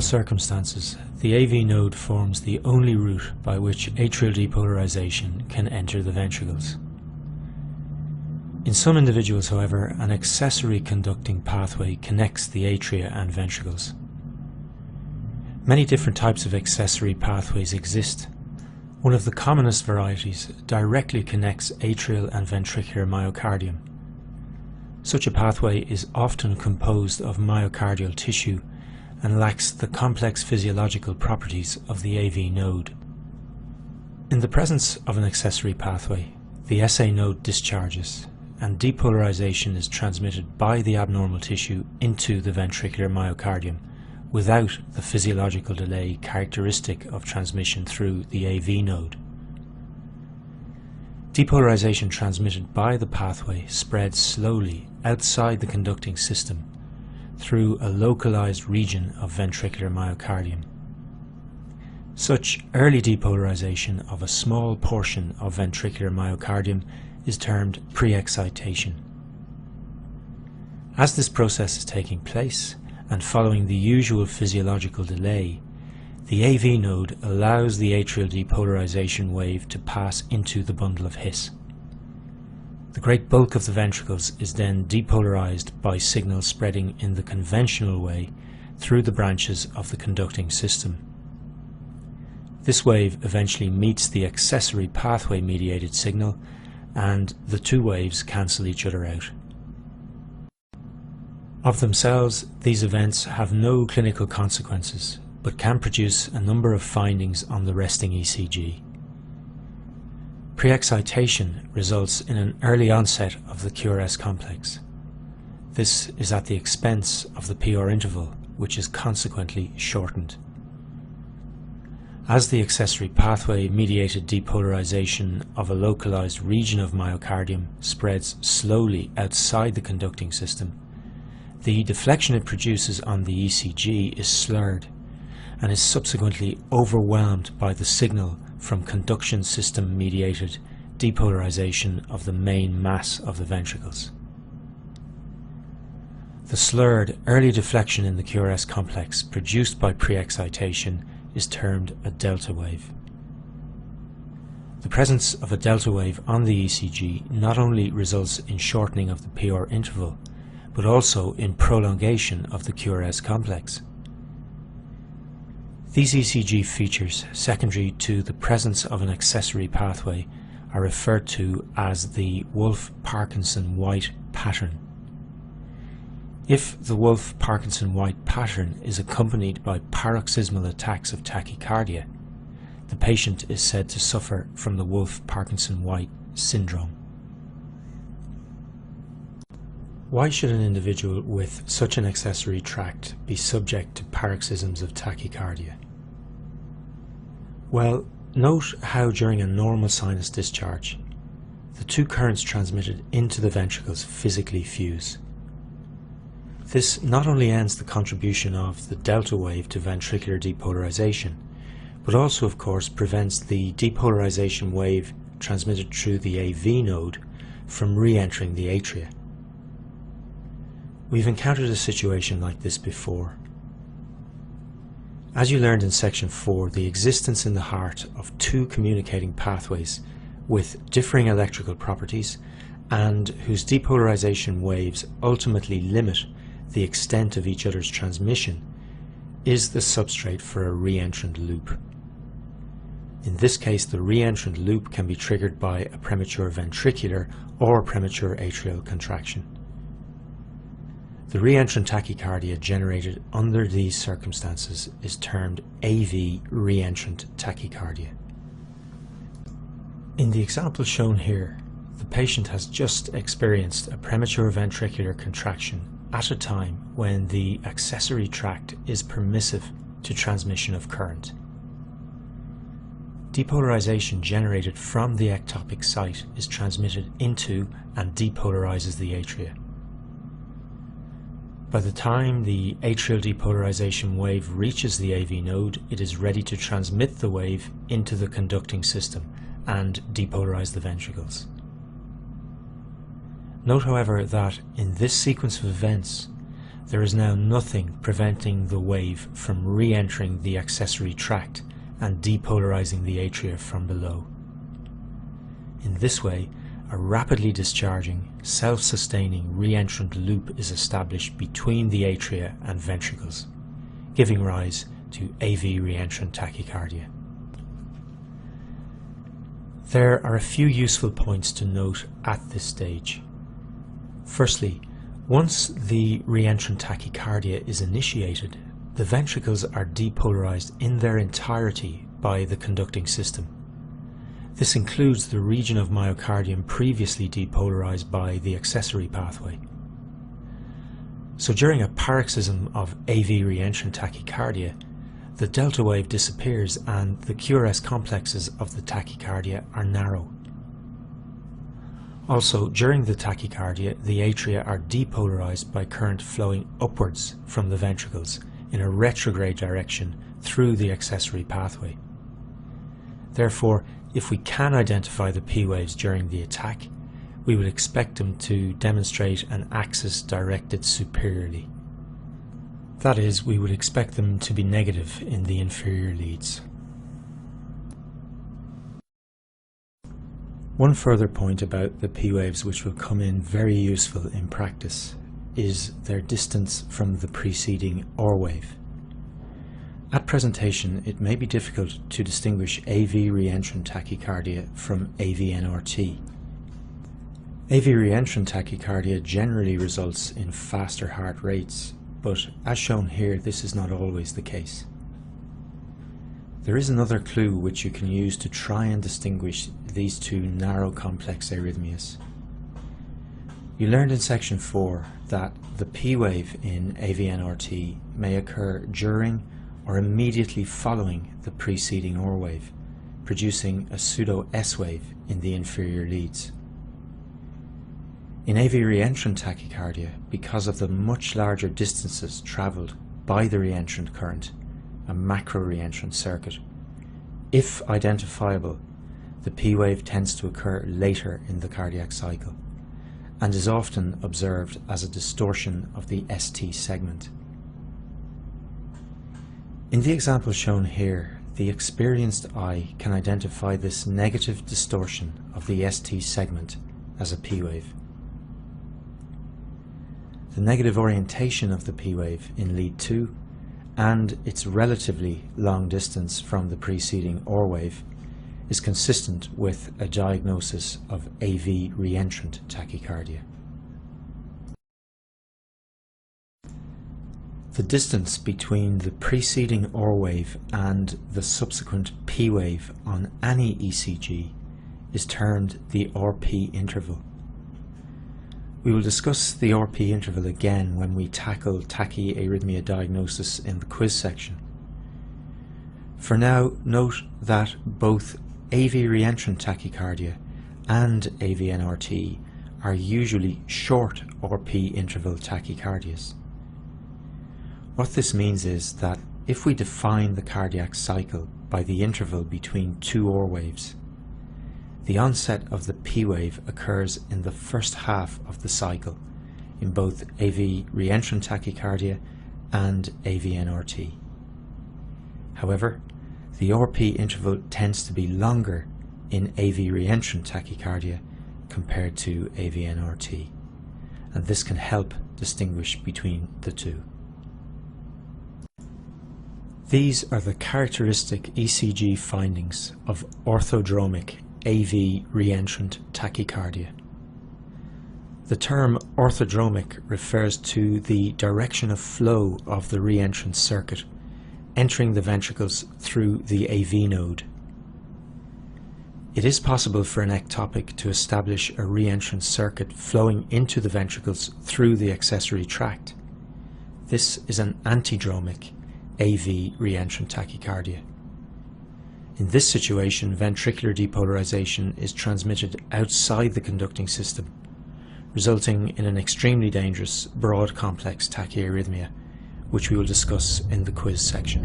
normal circumstances, the AV node forms the only route by which atrial depolarization can enter the ventricles. In some individuals, however, an accessory conducting pathway connects the atria and ventricles. Many different types of accessory pathways exist. One of the commonest varieties directly connects atrial and ventricular myocardium. Such a pathway is often composed of myocardial tissue and lacks the complex physiological properties of the AV node. In the presence of an accessory pathway, the SA node discharges, and depolarization is transmitted by the abnormal tissue into the ventricular myocardium without the physiological delay characteristic of transmission through the AV node. Depolarization transmitted by the pathway spreads slowly outside the conducting system through a localized region of ventricular myocardium. Such early depolarization of a small portion of ventricular myocardium is termed pre-excitation. As this process is taking place, and following the usual physiological delay, the AV node allows the atrial depolarization wave to pass into the bundle of His. The great bulk of the ventricles is then depolarized by signal spreading in the conventional way through the branches of the conducting system. This wave eventually meets the accessory pathway mediated signal, and the two waves cancel each other out. Of themselves, these events have no clinical consequences, but can produce a number of findings on the resting ECG. Pre-excitation results in an early onset of the QRS complex. This is at the expense of the PR interval, which is consequently shortened. As the accessory pathway mediated depolarization of a localized region of myocardium spreads slowly outside the conducting system, the deflection it produces on the ECG is slurred and is subsequently overwhelmed by the signal from conduction system mediated depolarization of the main mass of the ventricles. The slurred early deflection in the QRS complex produced by pre-excitation is termed a delta wave. The presence of a delta wave on the ECG not only results in shortening of the PR interval, but also in prolongation of the QRS complex. These ECG features, secondary to the presence of an accessory pathway, are referred to as the Wolff-Parkinson-White pattern. If the Wolff-Parkinson-White pattern is accompanied by paroxysmal attacks of tachycardia, the patient is said to suffer from the Wolff-Parkinson-White syndrome. Why should an individual with such an accessory tract be subject to paroxysms of tachycardia? Well, note how during a normal sinus discharge, the two currents transmitted into the ventricles physically fuse. This not only ends the contribution of the delta wave to ventricular depolarization, but also of course prevents the depolarization wave transmitted through the AV node from re-entering the atria. We've encountered a situation like this before. As you learned in section 4, the existence in the heart of two communicating pathways with differing electrical properties and whose depolarization waves ultimately limit the extent of each other's transmission is the substrate for a re-entrant loop. In this case, the re-entrant loop can be triggered by a premature ventricular or premature atrial contraction. The re-entrant tachycardia generated under these circumstances is termed AV re-entrant tachycardia. In the example shown here, the patient has just experienced a premature ventricular contraction at a time when the accessory tract is permissive to transmission of current. Depolarization generated from the ectopic site is transmitted into and depolarizes the atria. By the time the atrial depolarization wave reaches the AV node, it is ready to transmit the wave into the conducting system and depolarize the ventricles. Note, however, that in this sequence of events, there is now nothing preventing the wave from re-entering the accessory tract and depolarizing the atria from below. In this way, a rapidly discharging, self-sustaining re-entrant loop is established between the atria and ventricles, giving rise to AV re-entrant tachycardia. There are a few useful points to note at this stage. Firstly, once the re-entrant tachycardia is initiated, the ventricles are depolarized in their entirety by the conducting system. This includes the region of myocardium previously depolarized by the accessory pathway. So during a paroxysm of AV re-entrant tachycardia, the delta wave disappears and the QRS complexes of the tachycardia are narrow. Also, during the tachycardia, the atria are depolarized by current flowing upwards from the ventricles in a retrograde direction through the accessory pathway. Therefore, if we can identify the P waves during the attack, we would expect them to demonstrate an axis directed superiorly. That is, we would expect them to be negative in the inferior leads. One further point about the P waves which will come in very useful in practice is their distance from the preceding OR wave. At presentation, it may be difficult to distinguish AV re-entrant tachycardia from AV-NRT. AV re-entrant tachycardia generally results in faster heart rates, but as shown here, this is not always the case. There is another clue which you can use to try and distinguish these two narrow complex arrhythmias. You learned in section 4 that the P wave in AV-NRT may occur during or immediately following the preceding OR wave, producing a pseudo S wave in the inferior leads. In AV re-entrant tachycardia, because of the much larger distances travelled by the re-entrant current, a macro re-entrant circuit, if identifiable, the P wave tends to occur later in the cardiac cycle and is often observed as a distortion of the ST segment. In the example shown here, the experienced eye can identify this negative distortion of the ST segment as a P wave. The negative orientation of the P wave in lead 2 and its relatively long distance from the preceding OR wave is consistent with a diagnosis of AV re-entrant tachycardia. The distance between the preceding OR wave and the subsequent P wave on any ECG is termed the RP interval. We will discuss the RP interval again when we tackle tachyarrhythmia diagnosis in the quiz section. For now, note that both AV re-entrant tachycardia and AV-NRT are usually short RP interval tachycardias. What this means is that if we define the cardiac cycle by the interval between two OR waves, the onset of the P wave occurs in the first half of the cycle in both AV re-entrant tachycardia and AV-NRT. However, the RP interval tends to be longer in AV re-entrant tachycardia compared to AV-NRT, and this can help distinguish between the two. These are the characteristic ECG findings of orthodromic AV re-entrant tachycardia. The term orthodromic refers to the direction of flow of the re-entrant circuit entering the ventricles through the AV node. It is possible for an ectopic to establish a re-entrant circuit flowing into the ventricles through the accessory tract. This is an antidromic AV re-entrant tachycardia. In this situation, ventricular depolarization is transmitted outside the conducting system, resulting in an extremely dangerous broad complex tachyarrhythmia, which we will discuss in the quiz section.